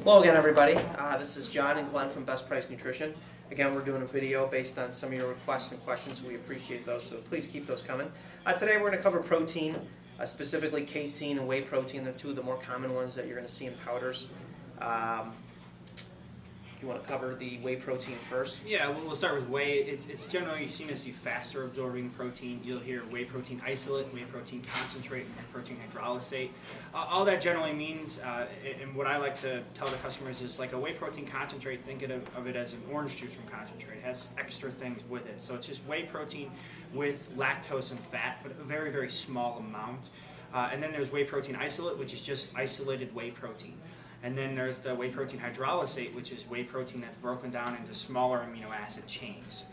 Hello again, everybody. This is John and Glenn from Best Price Nutrition. Again, we're doing a video based on some of your requests and questions. We appreciate those, so please keep those coming. Today we're going to cover protein, specifically casein and whey protein. They're two of the more common ones that you're going to see in powders. Do you want to cover the whey protein first? Yeah, we'll start with whey. It's generally seen as the faster absorbing protein. You'll hear whey protein isolate, whey protein concentrate, and whey protein hydrolysate. All that generally means, and what I like to tell the customers is like a whey protein concentrate, think of it as an orange juice from concentrate. It has extra things with it. So it's just whey protein with lactose and fat, but a very, very small amount. And then there's whey protein isolate, which is just isolated whey protein. And then there's the whey protein hydrolysate, which is whey protein that's broken down into smaller amino acid chains.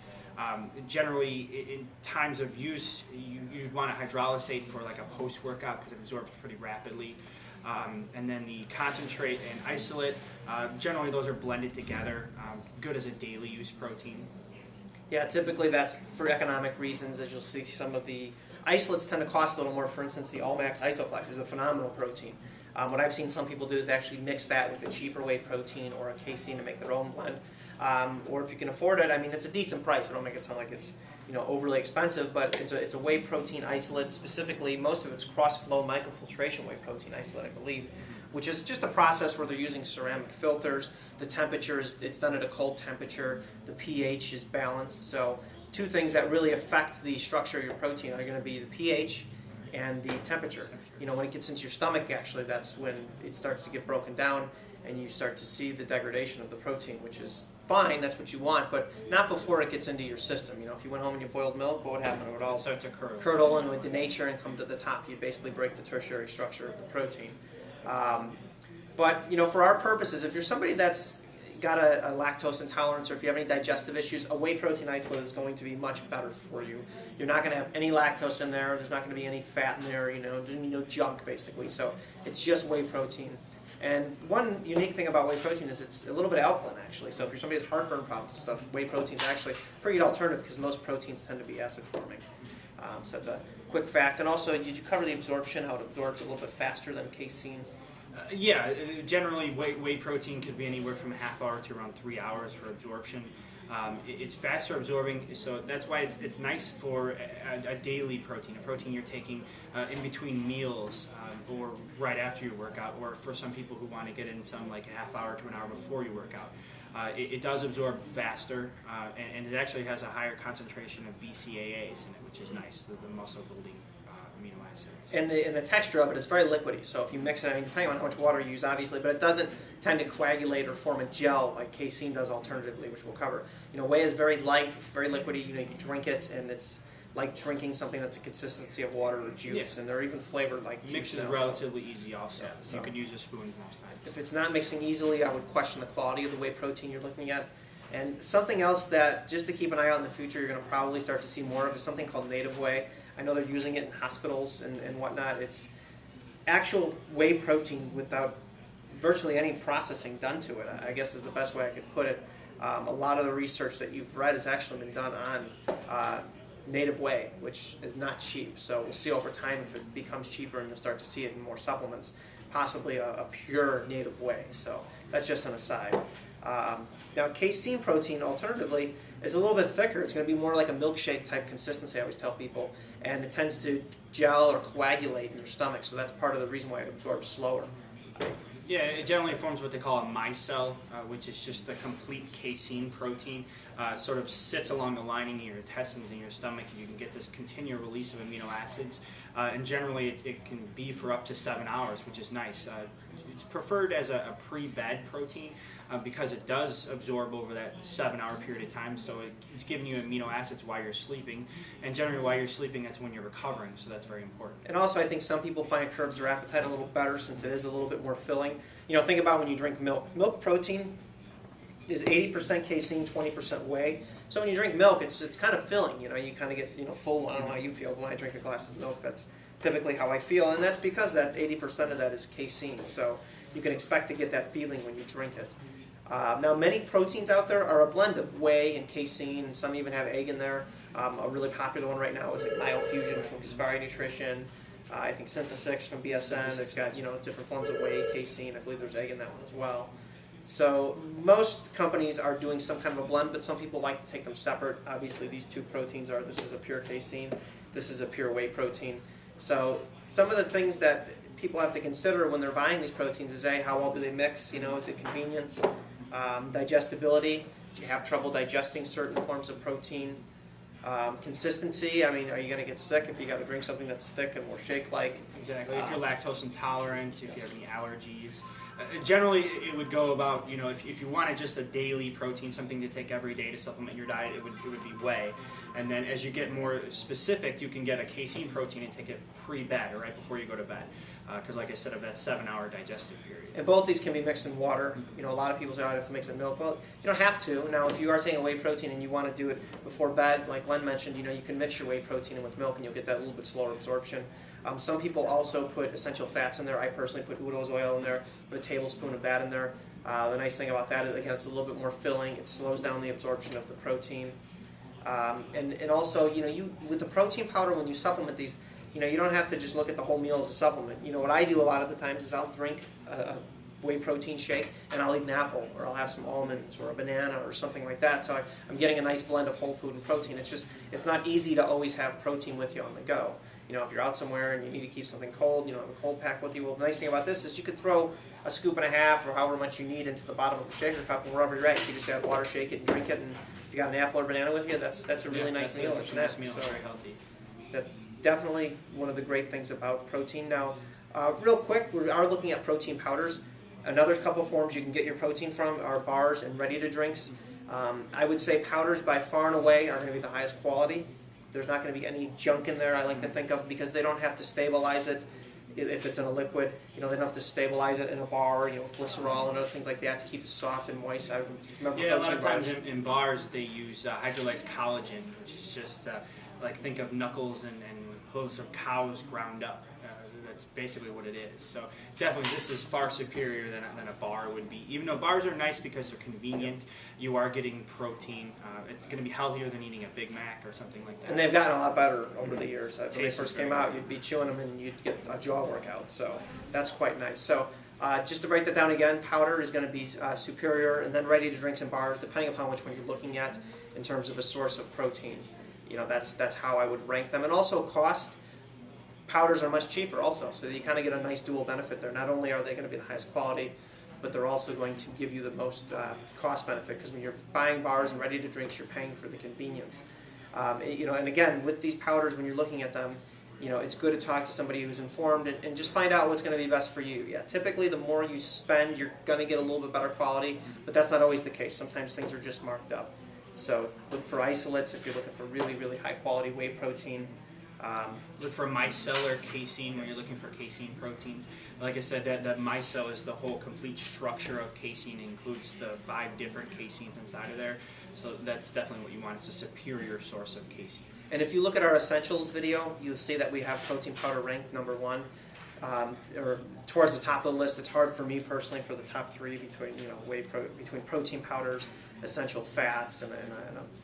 Generally, in times of use, you'd want to hydrolysate for like a post-workout because it absorbs pretty rapidly. And then the concentrate and isolate, generally those are blended together, good as a daily use protein. Yeah, typically that's for economic reasons. As you'll see, some of the isolates tend to cost a little more. For instance, the All-Max Isoflex is a phenomenal protein. What I've seen some people do is actually mix that with a cheaper whey protein or a casein to make their own blend. Or if you can afford it, I mean, it's a decent price. I don't make it sound like it's overly expensive, but it's a whey protein isolate. Specifically, most of it's cross-flow microfiltration whey protein isolate, I believe, which is just a process where they're using ceramic filters. The temperature it's done at a cold temperature. The pH is balanced. So two things that really affect the structure of your protein are going to be the pH and the temperature. When it gets into your stomach, actually, that's when it starts to get broken down and you start to see the degradation of the protein, which is fine, that's what you want, but not before it gets into your system. If you went home and you boiled milk, what would happen? It would all start to curdle and would denature and come to the top. You'd basically break the tertiary structure of the protein. But for our purposes, if you're somebody that's got a lactose intolerance, or if you have any digestive issues, a whey protein isolate is going to be much better for you. You're not going to have any lactose in there. There's not going to be any fat in there. There's no junk basically. So it's just whey protein. And one unique thing about whey protein is it's a little bit alkaline actually. So if you're somebody who has heartburn problems and stuff, whey protein is actually a pretty good alternative because most proteins tend to be acid forming. So that's a quick fact. And also, did you cover the absorption? How it absorbs a little bit faster than casein? Yeah, generally whey protein could be anywhere from a half hour to around 3 hours for absorption. It's faster absorbing, so that's why it's nice for a daily protein, a protein you're taking in between meals or right after your workout, or for some people who want to get in some like a half hour to an hour before you work out. It does absorb faster, and it actually has a higher concentration of BCAAs in it, which is nice, the muscle building amino acids. And the texture of it is very liquidy, so if you mix it, depending on how much water you use, obviously, but it doesn't tend to coagulate or form a gel like casein does alternatively, which we'll cover. Whey is very light, it's very liquidy, you can drink it, and it's like drinking something that's a consistency of water or juice, and they're even flavored like juice. Mixes relatively easy also. Yeah, so you could use a spoon most times. If it's not mixing easily, I would question the quality of the whey protein you're looking at. And something else that, just to keep an eye on in the future, you're going to probably start to see more of is something called native whey. I know they're using it in hospitals and whatnot. It's actual whey protein without virtually any processing done to it, I guess is the best way I could put it. A lot of the research that you've read has actually been done on native whey, which is not cheap. So we'll see over time if it becomes cheaper and you'll start to see it in more supplements, possibly a pure native whey. So that's just an aside. Now, casein protein, alternatively, is a little bit thicker. It's going to be more like a milkshake type consistency, I always tell people, and it tends to gel or coagulate in your stomach, so that's part of the reason why it absorbs slower. Yeah, it generally forms what they call a micelle, which is just the complete casein protein. Sort of sits along the lining of your intestines and your stomach, and you can get this continual release of amino acids. And generally, it can be for up to 7 hours, which is nice. It's preferred as a pre-bed protein because it does absorb over that 7-hour period of time. So it's giving you amino acids while you're sleeping, and generally while you're sleeping, that's when you're recovering. So that's very important. And also, I think some people find it curbs their appetite a little better since it is a little bit more filling. Think about when you drink milk. Milk protein is 80% casein, 20% whey. So when you drink milk, it's kind of filling. You kind of get full. I don't know how you feel, but when I drink a glass of milk, that's typically how I feel, and that's because that 80% of that is casein. So you can expect to get that feeling when you drink it. Now, many proteins out there are a blend of whey and casein, and some even have egg in there. A really popular one right now is like BioFusion from BestPriceNutrition. I think Synthesix from BSN. It's got different forms of whey, casein. I believe there's egg in that one as well. So most companies are doing some kind of a blend, but some people like to take them separate. Obviously these two proteins are, this is a pure casein, this is a pure whey protein. So some of the things that people have to consider when they're buying these proteins is A, how well do they mix, is it convenient, digestibility, do you have trouble digesting certain forms of protein, consistency, I mean, are you going to get sick if you got to drink something that's thick and more shake-like? Exactly. If you're lactose intolerant, if you have any allergies. Generally, it would go about, if you wanted just a daily protein, something to take every day to supplement your diet, it would be whey. And then as you get more specific, you can get a casein protein and take it pre-bed, or right before you go to bed. Because like I said, of that 7-hour digestive period. And both these can be mixed in water. A lot of people say, I have to mix it in milk. Well, you don't have to. Now, if you are taking whey protein and you want to do it before bed, like Len mentioned, you can mix your whey protein in with milk and you'll get that a little bit slower absorption. Some people also put essential fats in there. I personally put Udo's oil in there, put a tablespoon of that in there. The nice thing about that is, again, it's a little bit more filling. It slows down the absorption of the protein. And also, with the protein powder, when you supplement these, you don't have to just look at the whole meal as a supplement. What I do a lot of the times is I'll drink a whey protein shake and I'll eat an apple, or I'll have some almonds or a banana or something like that. So I'm getting a nice blend of whole food and protein. It's not easy to always have protein with you on the go. If you're out somewhere and you need to keep something cold, have a cold pack with you. Well, the nice thing about this is you could throw a scoop and a half or however much you need into the bottom of a shaker cup, and wherever you're at, you can just add water, shake it, and drink it. And if you got an apple or banana with you, that's a really nice meal or snack. Nice meal, very healthy. That's definitely one of the great things about protein. Now, real quick, we are looking at protein powders. Another couple forms you can get your protein from are bars and ready-to-drinks. I would say powders by far and away are going to be the highest quality. There's not going to be any junk in there, I like to think of, because they don't have to stabilize it if it's in a liquid. They don't have to stabilize it in a bar, with glycerol and other things like that to keep it soft and moist. I remember a lot of times in bars they use hydrolyzed collagen, which is just like think of knuckles and hooves of cows ground up. That's basically what it is. So definitely this is far superior than a bar would be. Even though bars are nice because they're convenient, you are getting protein. It's going to be healthier than eating a Big Mac or something like that. And they've gotten a lot better over the years. When they first came out, you'd be chewing them and you'd get a jaw workout. So that's quite nice. So just to break that down again, powder is going to be superior, and then ready to drinks and bars, depending upon which one you're looking at in terms of a source of protein. That's how I would rank them. And also cost. Powders are much cheaper also, so you kind of get a nice dual benefit there. Not only are they going to be the highest quality, but they're also going to give you the most cost benefit, because when you're buying bars and ready to drinks, you're paying for the convenience. And again, with these powders, when you're looking at them, it's good to talk to somebody who's informed and just find out what's going to be best for you. Yeah, typically the more you spend, you're going to get a little bit better quality, but that's not always the case. Sometimes things are just marked up. So look for isolates if you're looking for really, really high quality whey protein. Look for micellar casein when you're looking for casein proteins. Like I said, that micelle is the whole complete structure of casein. It includes the 5 different caseins inside of there. So that's definitely what you want. It's a superior source of casein. And if you look at our essentials video, you'll see that we have protein powder ranked number 1, or towards the top of the list. It's hard for me personally for the top 3 between between protein powders, essential fats, and a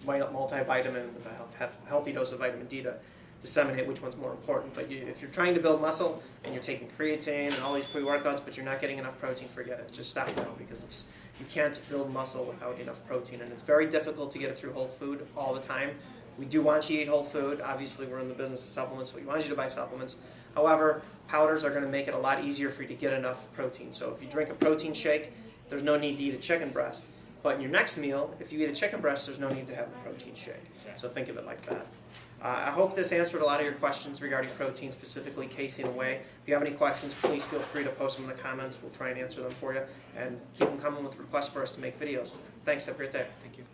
multivitamin with a healthy dose of vitamin D to disseminate which one's more important. But if you're trying to build muscle and you're taking creatine and all these pre-workouts, but you're not getting enough protein, forget it. Just stop now, because you can't build muscle without enough protein, and it's very difficult to get it through whole food all the time. We do want you to eat whole food. Obviously, we're in the business of supplements, so we want you to buy supplements. However, powders are going to make it a lot easier for you to get enough protein. So if you drink a protein shake, there's no need to eat a chicken breast. But in your next meal, if you eat a chicken breast, there's no need to have a protein shake. So think of it like that. I hope this answered a lot of your questions regarding protein, specifically casein and whey. If you have any questions, please feel free to post them in the comments. We'll try and answer them for you. And keep them coming with requests for us to make videos. Thanks. Have a great day. Thank you.